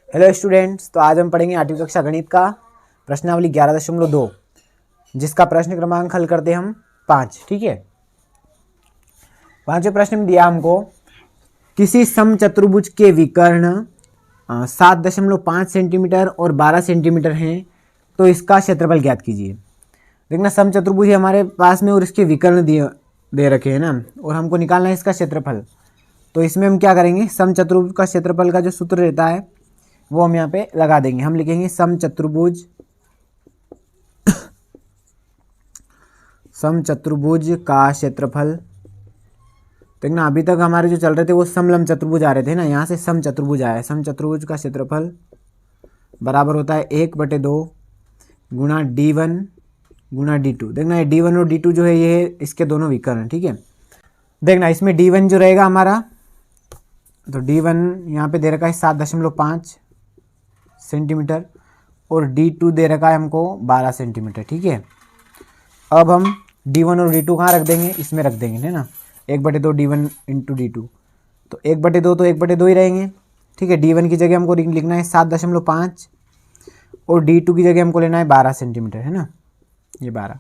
Hello students, तो आज हम पढ़ेंगे 8वीं कक्षा गणित का प्रश्नावली 11.2 जिसका प्रश्न क्रमांक हल करते हम 5। ठीक है, पांचवें प्रश्न में दिया हमको किसी समचतुर्भुज के विकर्ण 7.5 सेंटीमीटर और 12 सेंटीमीटर हैं, तो इसका क्षेत्रफल ज्ञात कीजिए। देखना, समचतुर्भुज है हमारे पास में और इसके विकर्ण दे रखे हैं ना, और हमको निकालना है इसका क्षेत्रफल। तो इसमें हम क्या करेंगे, समचतुर्भुज का क्षेत्रफल का जो सूत्र रहता है वो हम यहाँ पे लगा देंगे। हम लिखेंगे समचतुर्भुज का क्षेत्रफल। देखना, अभी तक हमारे जो चल रहे थे वो समलंब चतुर्भुज आ रहे थे ना, यहाँ से समचतुर्भुज आया है। समचतुर्भुज का क्षेत्रफल बराबर होता है 1/2 गुणा d1 गुणा d2। देखना, ये d1 और d2 जो है ये इसके दोनों विकर्ण हैं। ठीक है, देखना इसमें d1 जो रहेगा हमारा, तो d1 यहाँ पे दे रखा है 7.5 सेंटीमीटर और d2 दे रखा है हमको 12 सेंटीमीटर। ठीक है, अब हम d1 और d2 कहाँ रख देंगे, इसमें रख देंगे है ना, 1/2 d1 इंटू d2। तो 1/2 तो 1/2 ही रहेंगे। ठीक है, d1 की जगह हमको लिखना है 7.5 और d2 की जगह हमको लेना है 12 सेंटीमीटर, है ना, ये 12।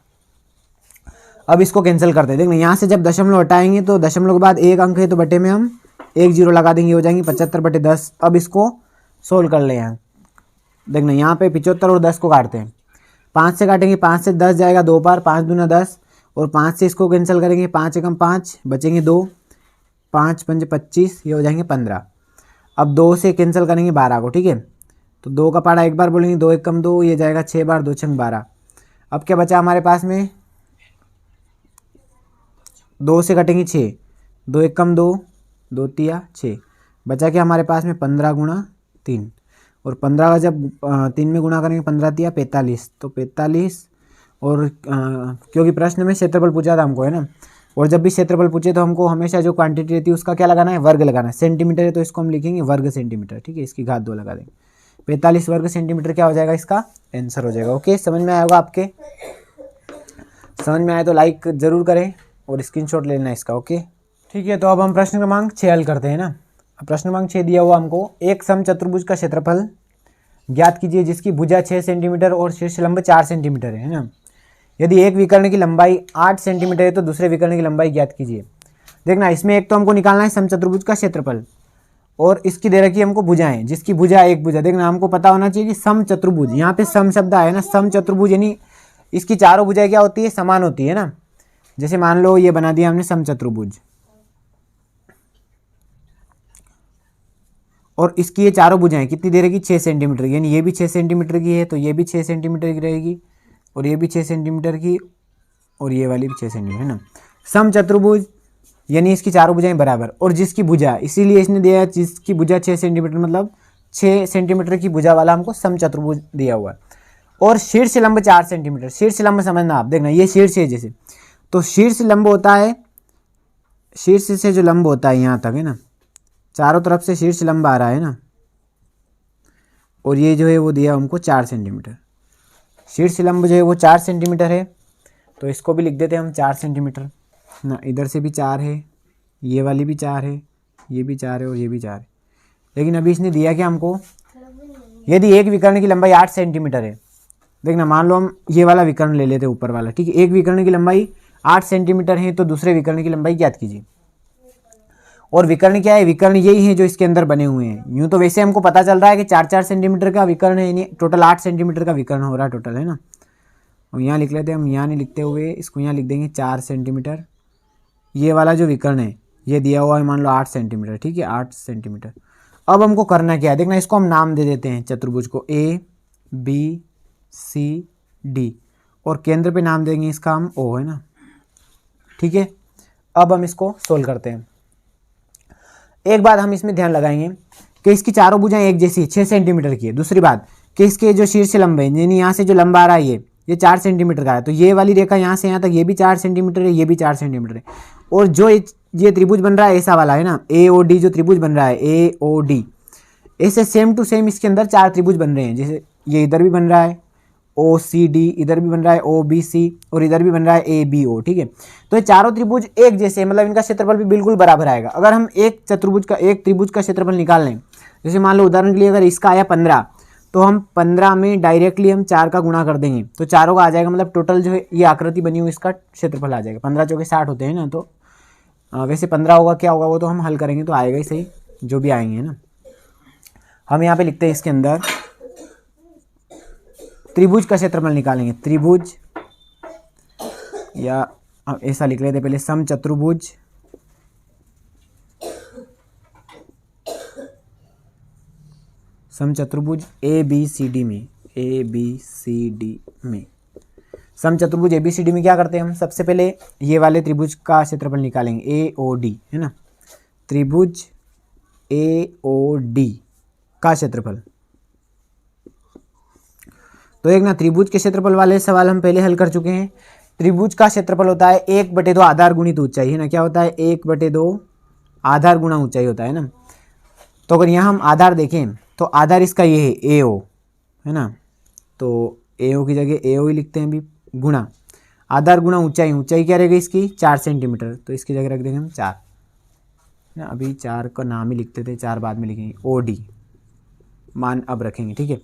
अब इसको कैंसिल करते हैं। देखना, यहाँ से जब दशमलव हटाएंगे तो दशमलव के बाद एक अंक है तो बटे में हम 1 0 लगा देंगे, हो जाएंगे 75/10। अब इसको सोल्व कर ले यहाँ। देखना, यहाँ पे 75 और 10 को काटते हैं, 5 से काटेंगे, 5 से 10 जाएगा 2 बार, 5 दूना 10 और 5 से इसको कैंसिल करेंगे, 5 एकम 5 बचेंगे 2, 5 पंच 25, ये हो जाएंगे 15। अब 2 से कैंसिल करेंगे 12 को। ठीक है, तो 2 का पारा एक बार बोलेंगे, 2 एकम 2, ये जाएगा 6 बार, 2 छंग 12। अब क्या बचा हमारे पास में, 2 से कटेंगे 6, 2 एकम 2, 2 तिया 6, बचा क्या हमारे पास में 15 गुणा 3, और 15 का जब 3 में गुणा करेंगे 15 तिया 45, तो 45। और क्योंकि प्रश्न में क्षेत्रफल पूछा था हमको, है ना, और जब भी क्षेत्रफल पूछे तो हमको हमेशा जो क्वांटिटी रहती है उसका क्या लगाना है, वर्ग लगाना है। सेंटीमीटर है तो इसको हम लिखेंगे वर्ग सेंटीमीटर। ठीक है, इसकी घात 2 लगा देंगे, 45 वर्ग सेंटीमीटर क्या हो जाएगा, इसका आंसर हो जाएगा। ओके, समझ में आया होगा आपके? समझ में आया तो लाइक जरूर करें और स्क्रीनशॉट लेना है इसका। ओके, ठीक है, तो अब हम प्रश्न क्रमांक 6 हल करते हैं ना। प्रश्न क्रमांक 6 दिया हुआ हमको, एक समचतुर्भुज का क्षेत्रफल ज्ञात कीजिए जिसकी भुजा 6 सेंटीमीटर और शीर्ष लंब 4 सेंटीमीटर है ना। यदि एक विकर्ण की लंबाई 8 सेंटीमीटर है तो दूसरे विकर्ण की लंबाई ज्ञात कीजिए। देखना, इसमें एक तो हमको निकालना है समचतुर्भुज का क्षेत्रफल और इसकी दे रखी हमको भुजाएं, जिसकी भुजा एक भुजा। देखना, हमको पता होना चाहिए कि समचतुर्भुज, यहाँ पे सम शब्द आया ना, समचतुर्भुज यानी इसकी चारों भुजाएं क्या होती है, समान होती है ना। जैसे मान लो ये बना दिया हमने समचतुर्भुज और इसकी ये चारों भुजाएं कितनी दे रहेगी, 6 सेंटीमीटर, यानी ये भी 6 सेंटीमीटर की है तो ये भी 6 सेंटीमीटर की रहेगी, और ये भी 6 सेंटीमीटर की, और ये वाली भी 6 सेंटीमीटर, है ना। समचतुर्भुज यानी इसकी चारों भुजाएं बराबर, और जिसकी भुजा, इसीलिए इसने दिया है जिसकी भुजा 6 सेंटीमीटर, मतलब 6 सेंटीमीटर की भुजा वाला हमको समचतुर्भुज दिया हुआ है। और शीर्ष लंब 4 सेंटीमीटर। शीर्ष लंब समझना आप, देखना ये शीर्ष है जैसे, तो शीर्ष लंब होता है, शीर्ष से जो लंब होता है यहाँ तक, है ना, चारों तरफ से शीर्ष लंब आ रहा है ना, और ये जो है वो दिया हमको 4 सेंटीमीटर। शीर्ष लंब जो है वो 4 सेंटीमीटर है, तो इसको भी लिख देते हैं हम 4 सेंटीमीटर ना। इधर से भी 4 है, ये वाली भी 4 है, ये भी 4 है और ये भी 4 है। लेकिन अभी इसने दिया कि हमको यदि एक विकर्ण की लंबाई 8 सेंटीमीटर है। देखना, मान लो हम ये वाला विकर्ण ले लेते हैं, ऊपर वाला। ठीक है, एक विकर्ण की लंबाई 8 सेंटीमीटर है तो दूसरे विकर्ण की लंबाई ज्ञात कीजिए। और विकर्ण क्या है, विकर्ण यही है जो इसके अंदर बने हुए हैं। यूं तो वैसे हमको पता चल रहा है कि 4-4 सेंटीमीटर का विकर्ण है, यानी टोटल 8 सेंटीमीटर का विकर्ण हो रहा है टोटल, है ना। और यहाँ लिख लेते हैं हम, यहाँ नहीं लिखते हुए इसको यहाँ लिख देंगे 4 सेंटीमीटर। ये वाला जो विकर्ण है ये दिया हुआ है मान लो 8 सेंटीमीटर। ठीक है, 8 सेंटीमीटर। अब हमको करना क्या है, देखना, इसको हम नाम दे देते हैं चतुर्भुज को A B C D, और केंद्र पे नाम देंगे इसका हम O, है ना। ठीक है, अब हम इसको सोल्व करते हैं। एक बात हम इसमें ध्यान लगाएंगे कि इसकी चारों भुजाएं एक जैसी 6 सेंटीमीटर की है। दूसरी बात कि इसके जो शीर्ष लंब है, यानी यहाँ से जो लंबा आ रहा है ये 4 सेंटीमीटर का है, तो ये वाली रेखा यहाँ से यहाँ तक ये भी 4 सेंटीमीटर है, ये भी 4 सेंटीमीटर है। और जो ये त्रिभुज बन रहा है ऐसा वाला, है ना, AOD जो त्रिभुज बन रहा है AOD, ऐसे सेम टू सेम इसके अंदर 4 त्रिभुज बन रहे हैं। जैसे ये इधर भी बन रहा है OCD, इधर भी बन रहा है OBC, और इधर भी बन रहा है ABO। ठीक है, तो ये चारों त्रिभुज एक जैसे, मतलब इनका क्षेत्रफल भी बिल्कुल बराबर आएगा। अगर हम एक त्रिभुज का क्षेत्रफल निकाल लें, जैसे मान लो उदाहरण के लिए अगर इसका आया 15, तो हम 15 में डायरेक्टली हम 4 का गुणा कर देंगे तो चारों का आ जाएगा, मतलब टोटल जो है ये आकृति बनी हुई इसका क्षेत्रफल आ जाएगा। 15 चौके 60 होते हैं ना, तो वैसे 15 होगा क्या होगा वो तो हम हल करेंगे तो आएगा ही सही, जो भी आएंगे ना। हम यहाँ पे लिखते हैं इसके अंदर त्रिभुज का क्षेत्रफल निकालेंगे। त्रिभुज, या ऐसा लिख लेते पहले, समचतुर्भुज समचतुर्भुज ABCD में, ABCD में समचतुर्भुज ABCD में क्या करते हैं हम, सबसे पहले ये वाले त्रिभुज का क्षेत्रफल निकालेंगे, AOD है ना, त्रिभुज AOD का क्षेत्रफल। तो एक ना त्रिभुज के क्षेत्रफल वाले सवाल हम पहले हल कर चुके हैं। त्रिभुज का क्षेत्रफल होता है 1/2 आधार गुणित ऊंचाई है ना, क्या होता है 1/2 आधार गुणा ऊंचाई होता है ना। तो अगर यहाँ हम आधार देखें तो आधार इसका ये है AO है ना, तो AO की जगह AO ही लिखते हैं अभी, गुणा आधार गुणा ऊंचाई, ऊंचाई क्या रहेगी इसकी 4 सेंटीमीटर, तो इसकी जगह रख देंगे हम 4 ना, अभी 4 का नाम ही लिखते थे, 4 बाद में लिखेंगे, OD मान अब रखेंगे, ठीक है।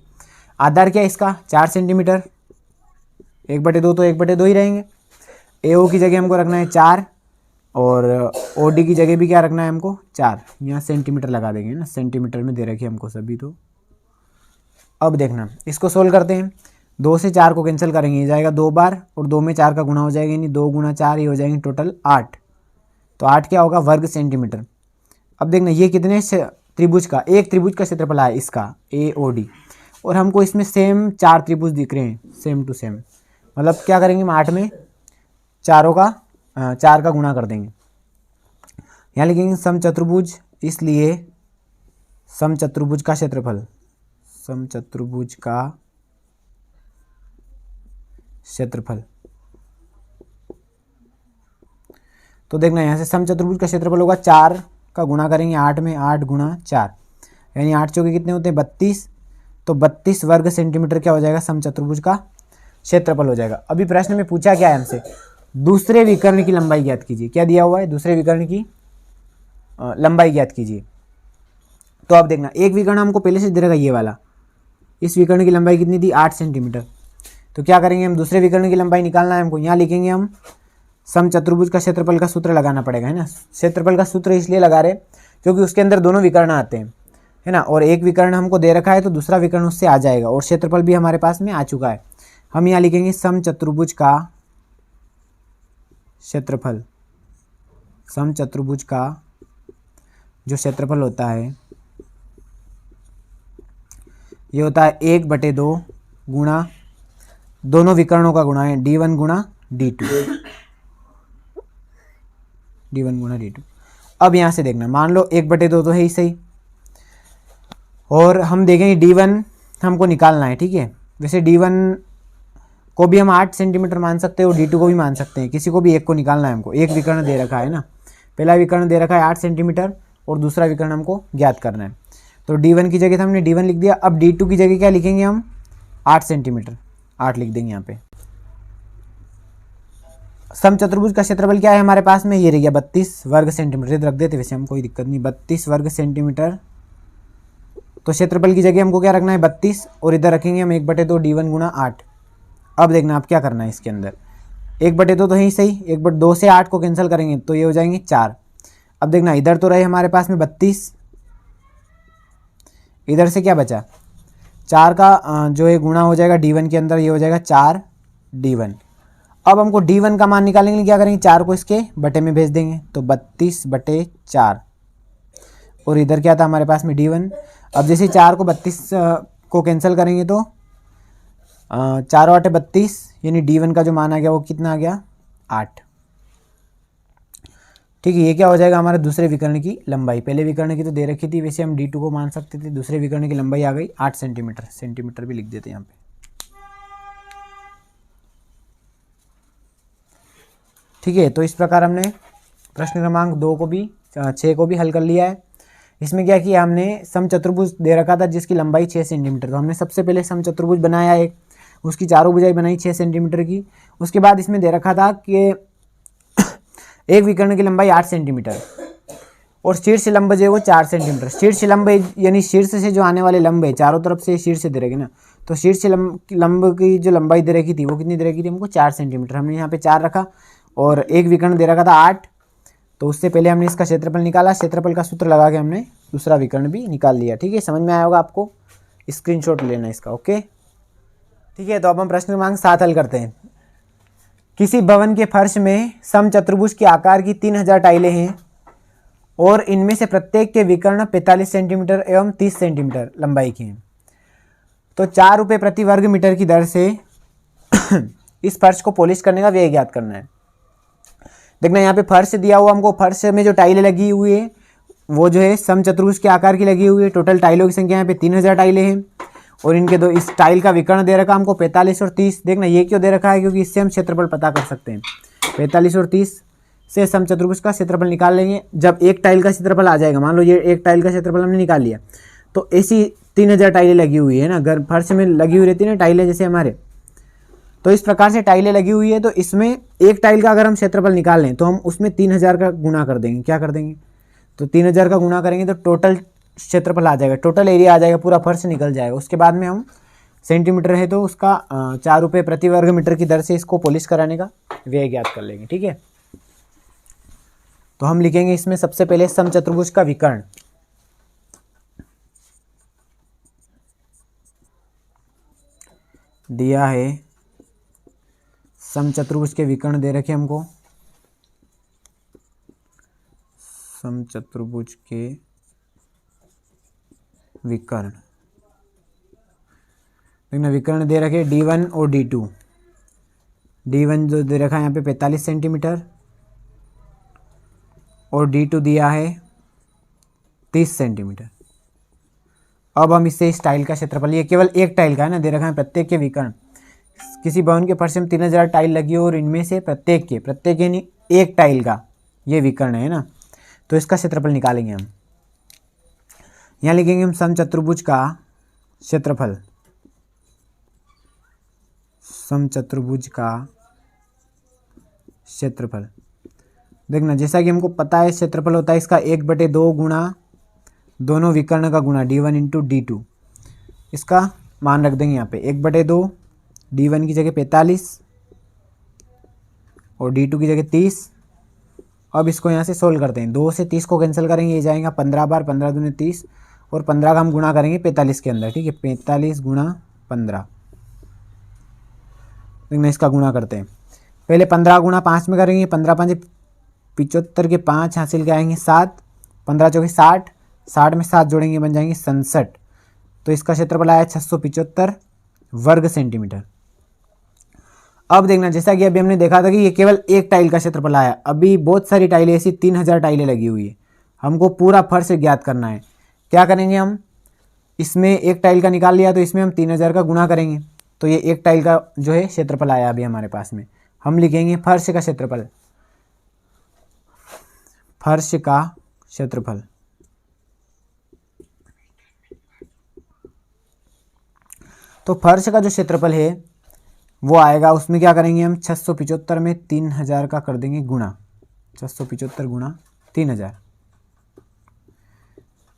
आधार क्या है इसका 4 सेंटीमीटर, 1/2 तो 1/2 ही रहेंगे। AO की जगह हमको रखना है 4 और OD की जगह भी क्या रखना है हमको 4, यहाँ सेंटीमीटर लगा देंगे ना, सेंटीमीटर में दे रखी है हमको सभी। तो अब देखना इसको सोल्व करते हैं, 2 से 4 को कैंसिल करेंगे, ये जाएगा 2 बार और 2 में 4 का गुणा हो जाएगा, यानी 2 × 4 ही हो जाएंगे टोटल 8। तो 8 क्या होगा वर्ग सेंटीमीटर। अब देखना ये कितने त्रिभुज का, एक त्रिभुज का क्षेत्रफल है इसका AOD, और हमको इसमें सेम 4 त्रिभुज दिख रहे हैं, सेम टू सेम, मतलब क्या करेंगे हम 8 में 4 का गुणा कर देंगे। यहाँ लिखेंगे समचतुर्भुज, इसलिए समचतुर्भुज का क्षेत्रफल, समचतुर्भुज का क्षेत्रफल। तो देखना यहाँ से समचतुर्भुज का क्षेत्रफल होगा 4 का गुणा करेंगे 8 में, 8 × 4 यानी 8 चौके कितने होते हैं 32, तो 32 वर्ग सेंटीमीटर क्या हो जाएगा समचतुर्भुज का क्षेत्रफल हो जाएगा। अभी प्रश्न में पूछा क्या है हमसे, दूसरे विकर्ण की लंबाई ज्ञात कीजिए, क्या दिया हुआ है दूसरे विकर्ण की लंबाई ज्ञात कीजिए। तो अब देखना एक विकर्ण हमको पहले से दे रखा ये वाला, इस विकर्ण की लंबाई कितनी थी 8 सेंटीमीटर। तो क्या करेंगे हम दूसरे विकर्ण की लंबाई निकालना है हमको, यहाँ लिखेंगे हम समचतुर्भुज का क्षेत्रफल का सूत्र लगाना पड़ेगा है ना। क्षेत्रफल का सूत्र इसलिए लगा रहे क्योंकि उसके अंदर दोनों विकर्ण आते हैं है ना, और एक विकर्ण हमको दे रखा है तो दूसरा विकर्ण उससे आ जाएगा, और क्षेत्रफल भी हमारे पास में आ चुका है। हम यहाँ लिखेंगे समचतुर्भुज का क्षेत्रफल, समचतुर्भुज का जो क्षेत्रफल होता है ये होता है 1/2 गुणा दोनों विकर्णों का गुणा है D1 × D2, D1 × D2। अब यहाँ से देखना मान लो 1/2 तो है ही सही, और हम देखेंगे D1 हमको निकालना है, ठीक है। वैसे D1 को भी हम 8 सेंटीमीटर मान सकते हैं और D2 को भी मान सकते हैं, किसी को भी एक को निकालना है हमको। एक विकर्ण दे रखा है ना, पहला विकर्ण दे रखा है 8 सेंटीमीटर और दूसरा विकर्ण हमको ज्ञात करना है। तो D1 की जगह हमने D1 लिख दिया। अब D2 की जगह क्या लिखेंगे हम 8 सेंटीमीटर, 8 लिख देंगे यहाँ पे। समचतुर्भुज का क्षेत्रफल क्या है हमारे पास में, ये रह गया 32 वर्ग सेंटीमीटर, रख देते वैसे हम कोई दिक्कत नहीं, 32 वर्ग सेंटीमीटर। तो क्षेत्रफल की जगह हमको क्या रखना है 32, और इधर रखेंगे हम 1/2 D1 × 8। अब देखना आप क्या करना है इसके अंदर, 1/2 तो है ही सही, 1/2 से 8 को कैंसिल करेंगे तो ये हो जाएंगे 4। अब देखना इधर तो रहे हमारे पास में 32, इधर से क्या बचा 4 का जो है गुणा हो जाएगा D1 के अंदर, ये हो जाएगा 4 D1। अब हमको D1 का मान निकालने के लिए क्या करेंगे 4 को इसके बटे में भेज देंगे, तो 32/4, और इधर क्या था हमारे पास में D1। अब जैसे 4 को 32 को कैंसिल करेंगे तो 4 × 8 = 32, यानी D1 का जो मान आ गया वो कितना आ गया 8। ठीक है, ये क्या हो जाएगा हमारे दूसरे विकर्ण की लंबाई। पहले विकर्ण की तो दे रखी थी, वैसे हम D2 को मान सकते थे, दूसरे विकर्ण की लंबाई आ गई 8 सेंटीमीटर, सेंटीमीटर भी लिख देते हैं यहाँ पे। ठीक है, तो इस प्रकार हमने प्रश्न क्रमांक 2 को भी 6 को भी हल कर लिया है। इसमें क्या किया हमने, समचतुर्भुज दे रखा था जिसकी लंबाई 6 सेंटीमीटर, तो हमने सबसे पहले समचतुर्भुज बनाया एक, उसकी चारों भुजाएं बनाई 6 सेंटीमीटर की। उसके बाद इसमें दे रखा था कि एक विकर्ण की लंबाई 8 सेंटीमीटर, और शीर्ष लंब जो है वो 4 सेंटीमीटर। शीर्ष लंब यानी शीर्ष से जो आने वाले लंब है, चारों तरफ से शीर्ष दे रखी ना, तो शीर्ष लंब की जो लंबाई दे रखी थी वो कितनी दे रखी थी हमको 4 सेंटीमीटर। हमने यहाँ पे 4 रखा और एक विकर्ण दे रखा था 8, तो उससे पहले हमने इसका क्षेत्रफल निकाला। क्षेत्रफल का सूत्र लगा के हमने दूसरा विकर्ण भी निकाल लिया। ठीक है, समझ में आया होगा आपको, स्क्रीनशॉट लेना इसका। ओके, ठीक है। तो अब हम प्रश्न क्रमांक 7 हल करते हैं। किसी भवन के फर्श में समचतुर्भुज के आकार की 3000 टाइलें हैं और इनमें से प्रत्येक के विकर्ण 45 सेंटीमीटर एवं 30 सेंटीमीटर लंबाई के हैं। तो 4 रुपये प्रति वर्ग मीटर की दर से इस फर्श को पॉलिश करने का व्यय ज्ञात करना है। देखना यहाँ पे फर्श दिया हुआ हमको, फर्श में जो टाइलें लगी हुई है वो जो है समचतुर्भुज के आकार की लगी हुई है। टोटल टाइलों की संख्या यहाँ पे 3000 टाइलें हैं और इनके दो, इस टाइल का विकर्ण दे रखा हमको 45 और 30। देखना ये क्यों दे रखा है, क्योंकि इससे हम क्षेत्रफल पता कर सकते हैं। 45 और 30 से समचतुर्भुज का क्षेत्रफल निकाल लेंगे। जब एक टाइल का क्षेत्रफल आ जाएगा, मान लो ये एक टाइल का क्षेत्रफल हमने निकाल लिया, तो ऐसी 3000 टाइलें लगी हुई है ना, घर फर्श में लगी हुई रहती है ना टाइलें जैसे हमारे, तो इस प्रकार से टाइलें लगी हुई है। तो इसमें एक टाइल का अगर हम क्षेत्रफल निकाल लें तो हम उसमें 3000 का गुणा कर देंगे। क्या कर देंगे, तो 3000 का गुणा करेंगे तो टोटल क्षेत्रफल आ जाएगा, टोटल एरिया आ जाएगा, पूरा फर्श निकल जाएगा। उसके बाद में हम सेंटीमीटर है तो उसका 4 रुपये प्रति वर्ग मीटर की दर से इसको पॉलिश कराने का व्यय ज्ञात कर लेंगे। ठीक है, तो हम लिखेंगे इसमें सबसे पहले समचतुर्भुज का विकर्ण। दिया है समचतुर्भुज के विकर्ण दे रखे हमको, समचतुर्भुज के विकर्ण। देखना विकर्ण दे रखे D1 और D2। D1 जो दे रखा है यहाँ पे 45 सेंटीमीटर और D2 दिया है 30 सेंटीमीटर। अब हम इससे इस टाइल का क्षेत्रफल, ये केवल एक टाइल का है ना, दे रखा है प्रत्येक के विकर्ण। किसी भवन के फर्श में 3000 टाइल लगी हो और इनमें से प्रत्येक यानी एक टाइल का ये विकर्ण है ना, तो इसका क्षेत्रफल निकालेंगे हम। यहाँ लिखेंगे हम समचतुर्भुज का क्षेत्रफल, समचतुर्भुज का क्षेत्रफल। देखना जैसा कि हमको पता है क्षेत्रफल होता है इसका 1/2 गुणा दोनों विकर्ण का गुणा D1 इंटू D2। इसका मान रख देंगे यहाँ पे 1/2, D1 की जगह 45 और D2 की जगह 30। अब इसको यहाँ से सोल्व करते हैं, 2 से 30 को कैंसिल करेंगे, ये जाएगा 15 बार, 15 दूनी 30 और 15 का हम गुणा करेंगे 45 के अंदर। ठीक है, 45 गुणा 15। देखना इसका गुणा करते हैं, पहले 15 गुणा 5 में करेंगे, 15 5 75 के 5 हासिल के आएंगे 7, 15 चौके 60, 60 में 7 जोड़ेंगे बन जाएंगे 67। तो इसका क्षेत्रफल आया 675 वर्ग सेंटीमीटर। अब देखना जैसा कि अभी हमने देखा था कि ये केवल एक टाइल का क्षेत्रफल आया, अभी बहुत सारी टाइलें ऐसी 3000 टाइलें लगी हुई है, हमको पूरा फर्श ज्ञात करना है। क्या करेंगे हम, इसमें एक टाइल का निकाल लिया तो इसमें हम 3000 का गुणा करेंगे, तो ये एक टाइल का जो है क्षेत्रफल आया अभी हमारे पास में। हम लिखेंगे फर्श का क्षेत्रफल, फर्श का क्षेत्रफल। तो फर्श का जो क्षेत्रफल है वो आएगा, उसमें क्या करेंगे हम 675 में 3000 का कर देंगे गुणा, 675 गुणा 3000।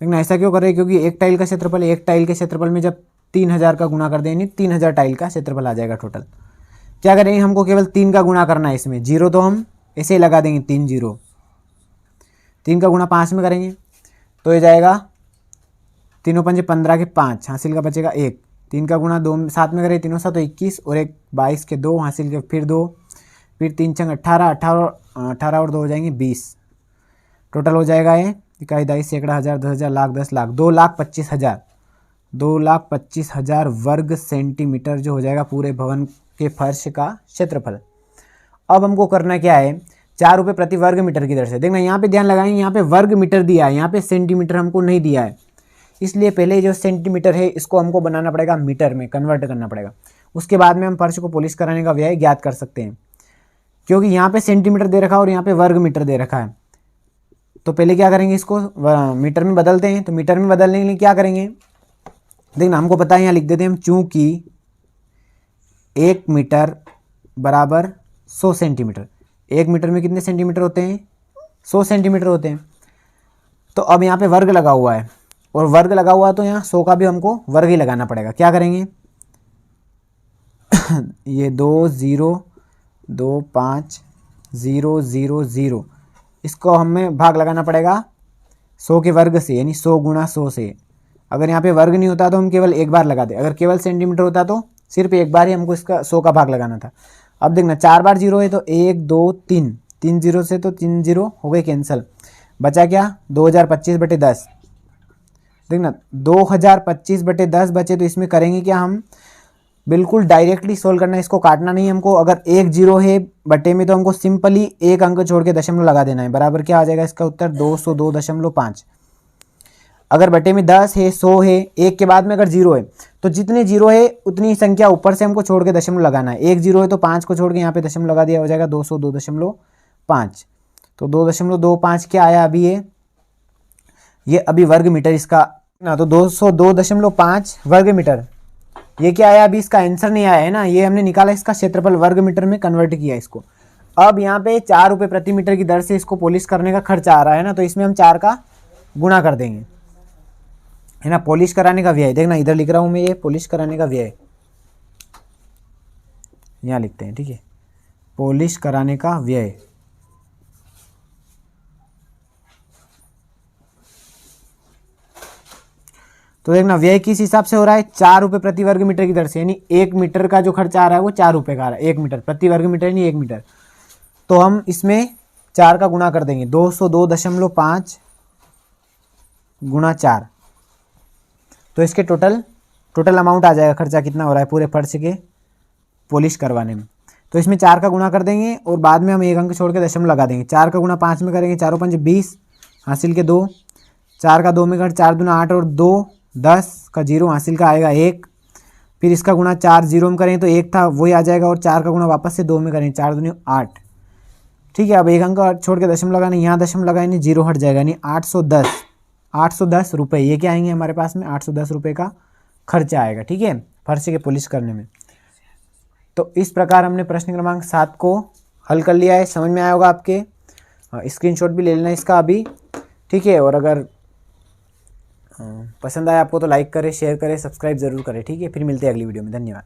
देखना ऐसा क्यों कर रहे हैं, क्योंकि एक टाइल का क्षेत्रफल, एक टाइल के क्षेत्रफल में जब 3000 का गुणा कर देंगे 3000 टाइल का क्षेत्रफल आ जाएगा टोटल। क्या करेंगे, हमको केवल 3 का गुणा करना है, इसमें जीरो तो हम ऐसे ही लगा देंगे, 3 0। 3 का गुणा 5 में करेंगे तो ये जाएगा 3 5 15 के 5 हासिल का बचेगा 1। 3 का गुणा 2 7 में करें, 3 7 21 और 1 22 के 2 हासिल के फिर 2, फिर 3 6 18, 18 और 2 हो जाएंगे 20। टोटल हो जाएगा ये इकाई दाई सैकड़ा हज़ार 10,000 लाख 10 लाख 2,25,000, 2,25,000 वर्ग सेंटीमीटर जो हो जाएगा पूरे भवन के फर्श का क्षेत्रफल। अब हमको करना क्या है, 4 रुपये प्रति वर्ग मीटर की दर से। देखना यहाँ पे ध्यान लगाएंगे, यहाँ पे वर्ग मीटर दिया है, यहाँ पे सेंटीमीटर हमको नहीं दिया है, इसलिए पहले जो सेंटीमीटर है इसको हमको बनाना पड़ेगा मीटर में कन्वर्ट करना पड़ेगा। उसके बाद में हम फर्श को पॉलिश कराने का व्यय ज्ञात कर सकते हैं, क्योंकि यहाँ पे सेंटीमीटर दे रखा है और यहाँ पे वर्ग मीटर दे रखा है। तो पहले क्या करेंगे, इसको मीटर में बदलते हैं। तो मीटर में बदलने के लिए क्या करेंगे, देखना हमको पता है, यहाँ लिख देते हैं हम, चूँकि 1 मीटर बराबर 100 सेंटीमीटर। 1 मीटर में कितने सेंटीमीटर होते हैं, 100 सेंटीमीटर होते हैं। तो अब यहाँ पे वर्ग लगा हुआ है, और वर्ग लगा हुआ है तो यहाँ 100 का भी हमको वर्ग ही लगाना पड़ेगा। क्या करेंगे ये 2 0 2 5 0 0 0, इसको हमें भाग लगाना पड़ेगा 100 के वर्ग से, यानी 100 गुणा 100 से। अगर यहाँ पे वर्ग नहीं होता तो हम केवल एक बार लगा दे, अगर केवल सेंटीमीटर होता तो सिर्फ एक बार ही हमको इसका 100 का भाग लगाना था। अब देखना 4 बार 0 है तो 1 2 3, 3 0 से तो 3 0 हो गए कैंसिल, बचा क्या 2025/10। देखना 2025/10 बचे, तो इसमें करेंगे क्या हम, बिल्कुल डायरेक्टली सोल्व करना है, इसको काटना नहीं हमको। अगर 1 0 है बटे में तो हमको सिंपली एक अंक छोड़ के दशमलव लगा देना है, बराबर क्या आ जाएगा इसका उत्तर 202.5। अगर बटे में 10 है 100 है, एक के बाद में अगर 0 है तो जितने 0 है उतनी संख्या ऊपर से हमको छोड़ के दशमलव लगाना है। 1 0 है तो 5 को छोड़ के यहाँ पे दशमलव लगा दिया, हो जाएगा 202.5। तो 2.25 क्या आया अभी ये अभी वर्ग मीटर इसका ना, तो 202.5 वर्ग मीटर, ये क्या आया अभी इसका आंसर नहीं आया है ना, ये हमने निकाला इसका क्षेत्रफल वर्ग मीटर में कन्वर्ट किया इसको। अब यहाँ पे 4 रुपये प्रति मीटर की दर से इसको पॉलिश करने का खर्च आ रहा है ना, तो इसमें हम 4 का गुणा कर देंगे, है ना। पॉलिश कराने का व्यय, देखना इधर लिख रहा हूँ मैं, ये पॉलिश कराने का व्यय यहाँ लिखते हैं, ठीक है, पॉलिश कराने का व्यय। तो देखना व्यय किस हिसाब से हो रहा है, 4 रुपये प्रति वर्ग मीटर की दर से, यानी 1 मीटर का जो खर्चा आ रहा है वो 4 रुपये का आ रहा है, 1 मीटर प्रति वर्ग मीटर यानी 1 मीटर। तो हम इसमें 4 का गुणा कर देंगे, 202.5 गुणा 4, तो इसके टोटल अमाउंट आ जाएगा, खर्चा कितना हो रहा है पूरे फर्श के पॉलिश करवाने में। तो इसमें 4 का गुणा कर देंगे और बाद में हम एक अंक छोड़ के दशमलव लगा देंगे। 4 का गुणा 5 में करेंगे, 4 5 20 हासिल के 2, 4 का 2 में कर 4 दूना 8 और 2 10 का 0 हासिल का आएगा 1। फिर इसका गुणा 4 0 में करें तो 1 था वही आ जाएगा, और 4 का गुणा वापस से 2 में करें, 4 दूनी 8, ठीक है। अब एक अंक छोड़ के दशमलव लगाने, यहाँ दशमलव लगाए नहीं 0 हट जाएगा, यानी 810 रुपये, ये क्या आएंगे हमारे पास में 810 रुपये का खर्चा आएगा, ठीक है, फर्श के पॉलिश करने में। तो इस प्रकार हमने प्रश्न क्रमांक 7 को हल कर लिया है, समझ में आया होगा आपके, स्क्रीनशॉट भी ले लेना इसका अभी, ठीक है। और अगर पसंद आया आपको तो लाइक करें, शेयर करें, सब्सक्राइब जरूर करें, ठीक है। फिर मिलते हैं अगली वीडियो में, धन्यवाद।